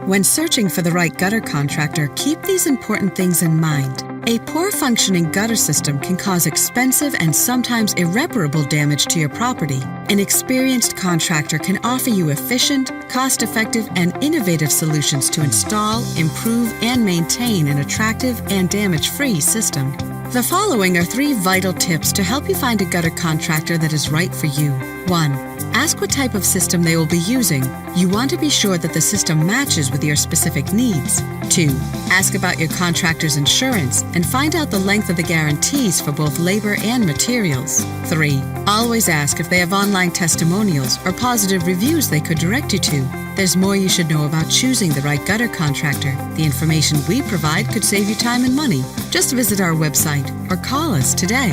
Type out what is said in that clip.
When searching for the right gutter contractor, keep these important things in mind. A poor functioning gutter system can cause expensive and sometimes irreparable damage to your property. An experienced contractor can offer you efficient, cost-effective, and innovative solutions to install, improve, and maintain an attractive and damage-free system. The following are 3 vital tips to help you find a gutter contractor that is right for you. 1. Ask what type of system they will be using. You want to be sure that the system matches with your specific needs. 2. Ask about your contractor's insurance and find out the length of the guarantees for both labor and materials. 3. Always ask if they have online testimonials or positive reviews they could direct you to. There's more you should know about choosing the right gutter contractor. The information we provide could save you time and money. Just visit our website or call us today.